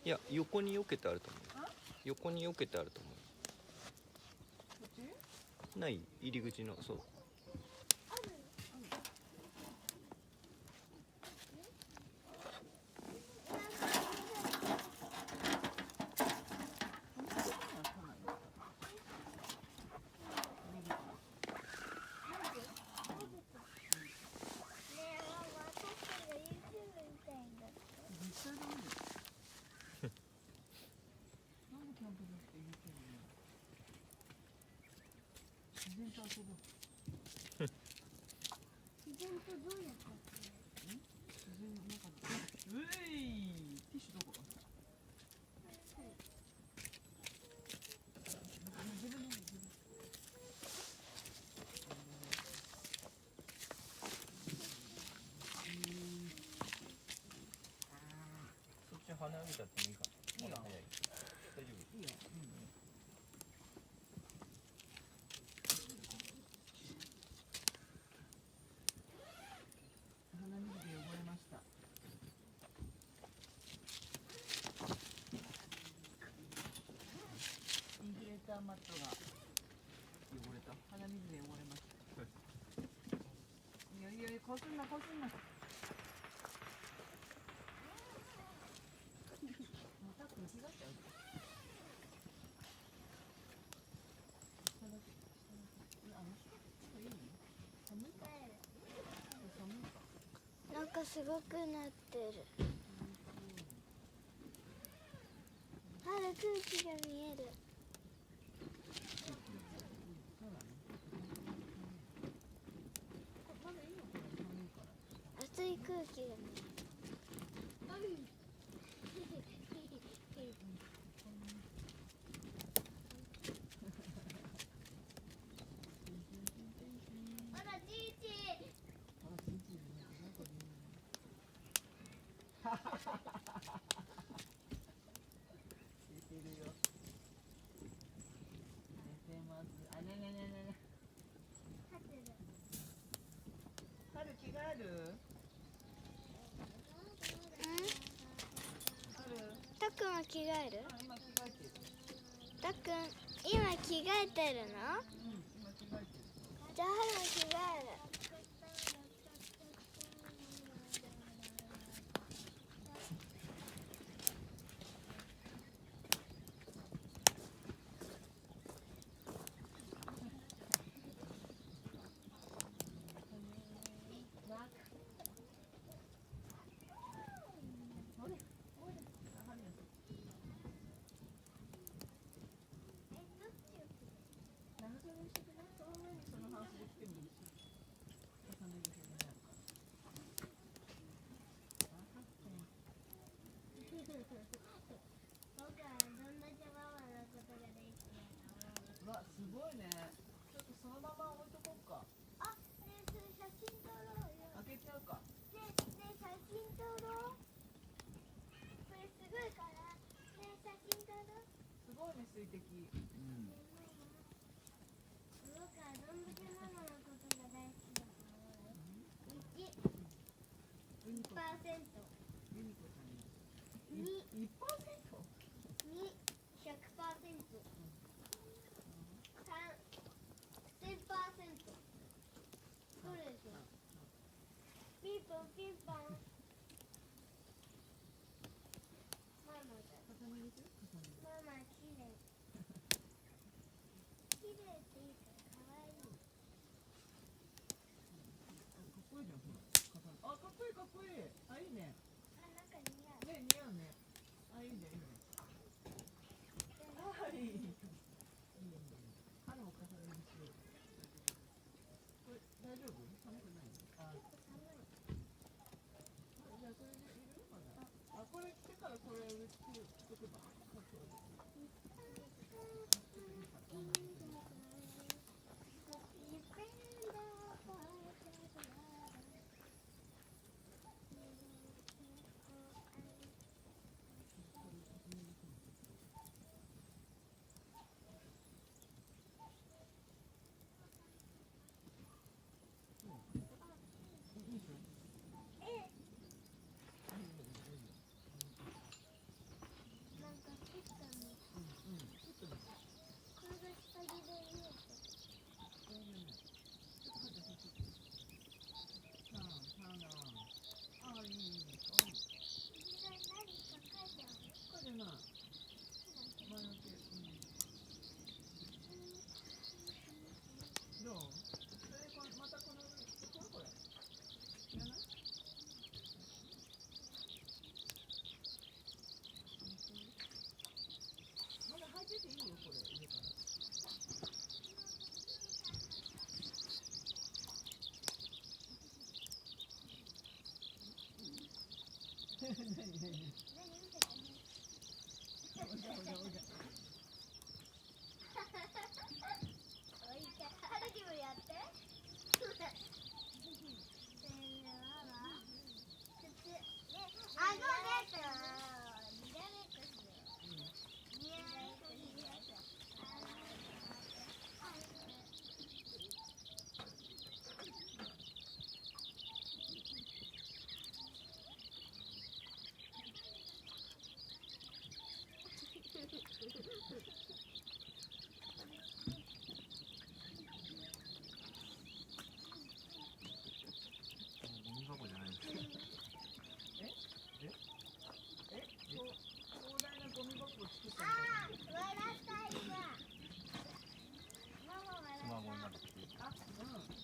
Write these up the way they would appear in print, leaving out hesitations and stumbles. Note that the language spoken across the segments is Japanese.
いや、横に避けてあると思う。横に避けてあると思う。ない入り口の、そう。自然と遊ぼう。自然とどうやって遊ぶの？自然の中で。うい、ティッシュどこ？自分の自分。そっち羽上げちゃってもいいかな。いいよ。早い。大丈夫。いいよ。鼻水で汚れました。インフレーターマットが汚れた。鼻水で汚れました。いやいやいや、こすんなこすんな。もうたっくん気がしちゃう。なんかすごくなってる。まだ空気が見える。熱い空気が見える。春着替える？たっくんは着替える？今着替えてる。たっくん今着替えてるの？今着替えてる。じゃあ春も着替える。わ、すごいね。ちょっとそのまま置いとこうか。あ、ねえ、それ写真撮ろうよ。開けちゃうか。ねえ、写真撮ろう。これすごいから。ねえ、写真撮ろう。すごいね、水滴。僕はどんだけママのことが大好きだと思う？ 1%。ユニコちゃんに。1%？ 2、100%。3、1000%。どれでしょう？ピンポンピンポン。ママだ。ママきれい。きれいっていいからかわいい。かっこいいじゃん、ほら。あ、かっこいいかっこいい。あ、いいね。あ、なんか似合う。ね、似合うね。あ、いいね、いいね。あ、いい。いいね。花を飾りにしよう。これ、大丈夫？寒くない？あ、結構寒い。じゃあそれでいる？まだ。あ、これ着てからこれ着とけば。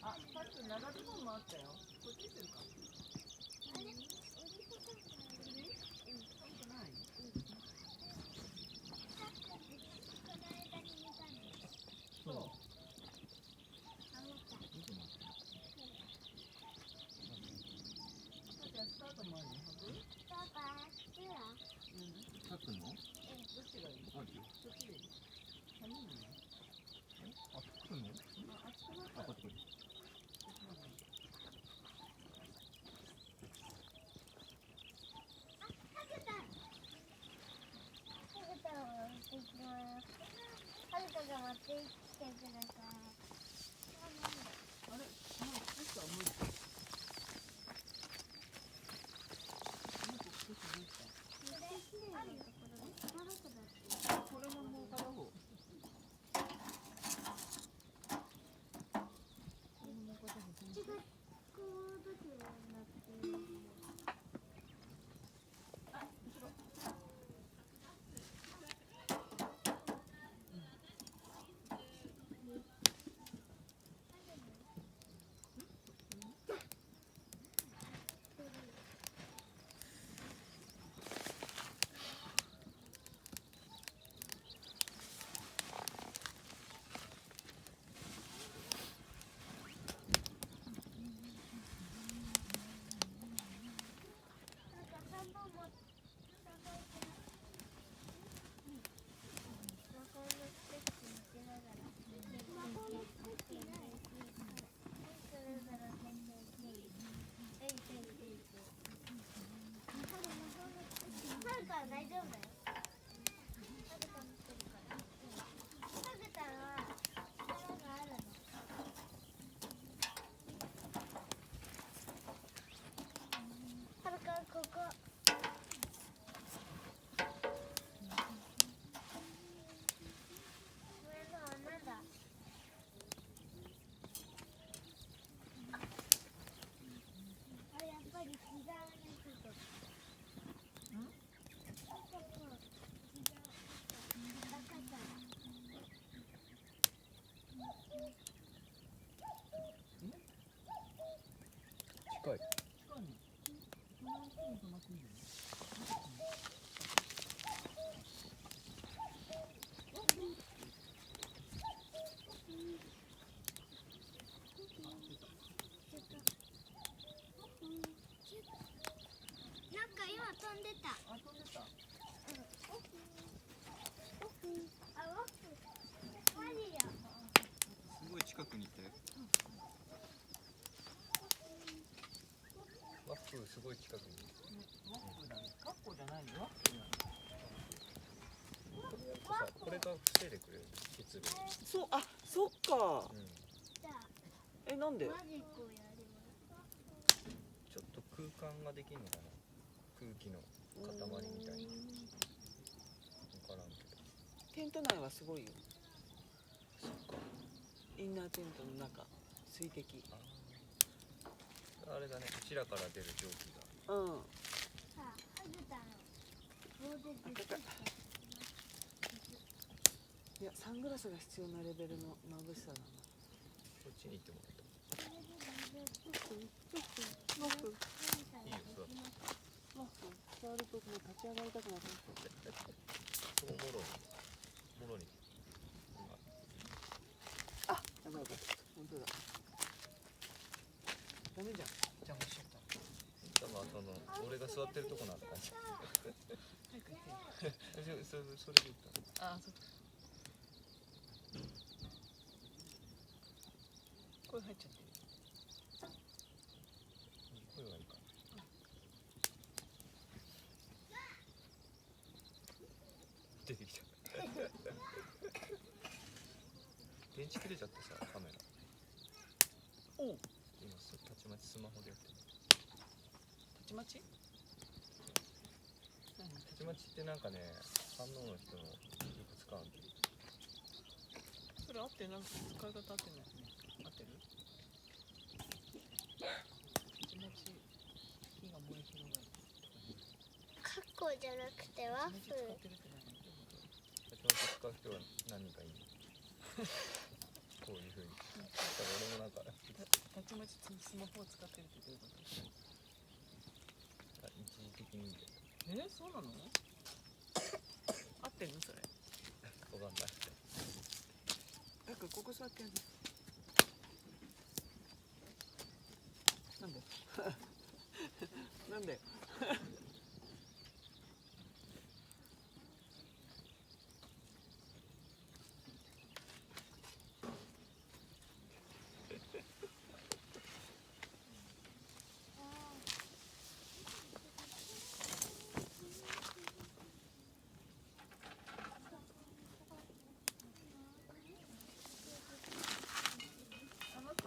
あ、さっき長ズボンもあったよ。こっち行ってるか。あれおじさんか入ってない。さっきこの間に見たんです。そう。あ、思った。見てますじゃあスカートもあるの？履く？パパ、どうだ？書くの？どっちがいい？あるよ。どっちでいい？寒いの？あ、書くの？あ、暑くなったあ、ら。こっちこっち。はるかを持ってきます。はるかが持ってきてください。あれ、もう靴下は無理。もう靴下どうした？あるよ、ここに。長くなってる。これのもう片方。違う、こうどちらになってる。あ、後ろ。大丈夫だよ。はるか持ってるから。はるかは力があるの。はるかここ。これの穴だ。あ、やっぱり違うね、ちょっと。近い。近いね。この木に止まっていいよ。なんか今飛んでた。あ、飛んでた。あ、ワッフマリア。すごい近くにいたよ。ワッフすごい近くにいる。ワッフルだね。カッコじゃないの？ワッフルなの。これやるとさ、これが防いでくれる。失礼。そう、あ、そっか。じゃあえ、なんで？マジックをやります。ちょっと空間ができるのかな。空気の塊みたいな。わからんけど。テント内はすごいよ。そっか。インナーテントの中、水滴。あれだね。うちらから出る蒸気が。うん。さあ、はずたの棒であったかい。いや、サングラスが必要なレベルの眩しさだな。こっちに行ってもらった。マフ、いいよ、座って。マフ、座るともう立ち上がりたくなくなって。そこもろに。あ、やばいやばい。本当だ。ダメじゃん。邪魔しちゃった。多分その俺が座ってるとこなんだ感じ。早く行って。それで言ったの。あ、そっか。声入っちゃってる。声はいいか。出てきた。電池切れちゃってさ、カメラ。おう、今たちまちスマホでやってる。たちまち？たちまちってなんかね、反応の人のよく使うんで。それ合ってなんか使い方合ってない？合ってる？たちまち火が燃え広がる。カッコじゃなくてワッフル。たちまち使ってるって何？たちまち使う人は何人かいる。こういう風に。だから俺もなんかちまちスマホを使ってるってどういうこと？一時的にみたいそうなの？合ってんのそれ？な。わかんない。なんかここ座ってやる。なんで？なんで？あなた？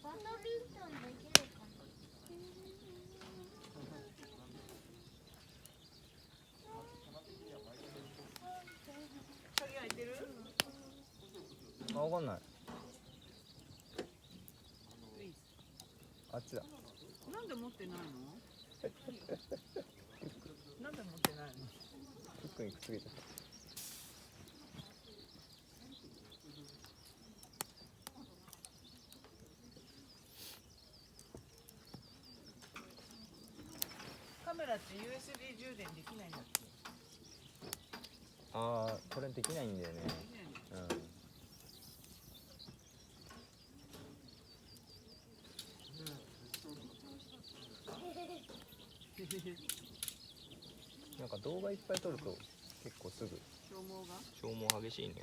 バドミントンできるかな。鍵開いてる？あ、わかんない。あっちだ。なんで持ってないの？なんで持ってないの？フックにくっつけちゃった。カメラって USB 充電できないんだっけ？ああ、これできないんだよね。うん。なんか動画いっぱい撮ると結構すぐ消耗が？消耗激しいね。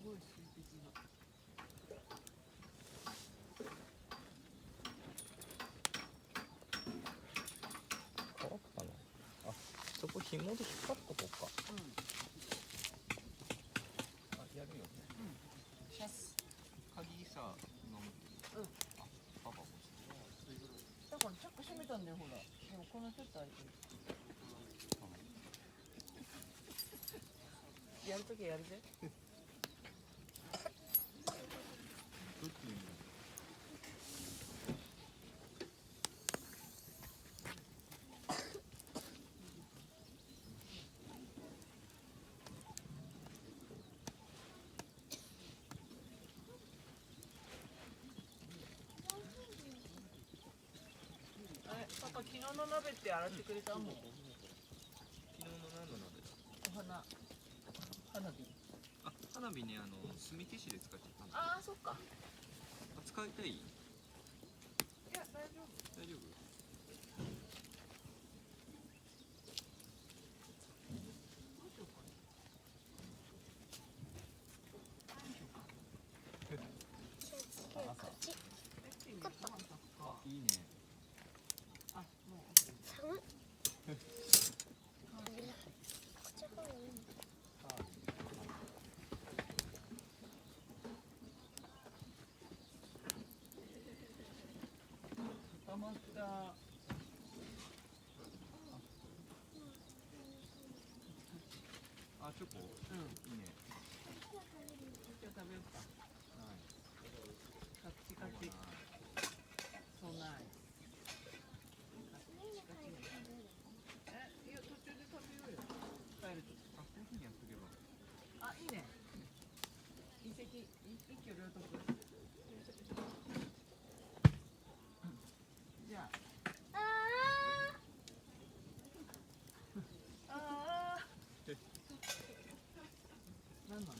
すごい水滴が。乾くかな。あ、そこ紐で引っ張っとこうか。あ、やるよね。シャス。鍵さ、今持ってる。あ、パパもだからチャック閉めたんだよほら。でもこのちょっと開いてる。やるときやるぜ。どっちに。パパ昨日の鍋って洗ってくれたもん。昨日の何の鍋だ。お花。花火。あ、花火ね、炭消しで使っちゃったんだ。ああ、そっか。あ、使いたい。いや、大丈夫。大丈夫。あ、いいね。あ、もう。寒い。こっちの方がいいの。固まった。あ、チョコ。いいね。今日食べようか。はい。カッチカチ。そうない。いや途中で食べようよ。帰ると。あ、こういうふうにやっとけば。あ、いいね。一石一挙両得。じゃあ。あああ。何なの？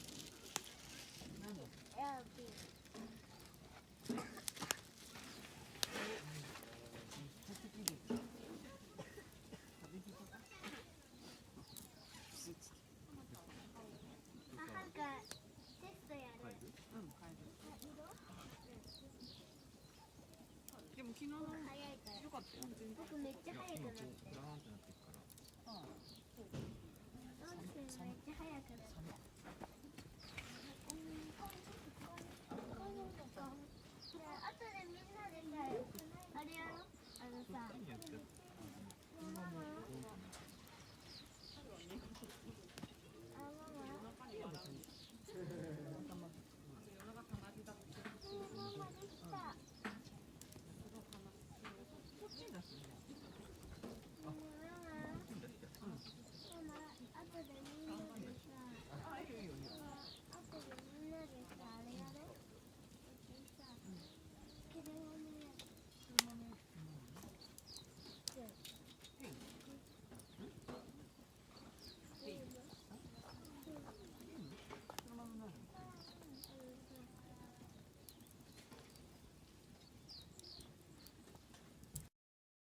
何の？あ。やべえ。母が昨日の僕早いからよかったよ全然。僕めっちゃいや早くなってる今こうラーンってなってるからうん。どうしてめっちゃ早くなったじゃあ後でみんなでさあれやろうさ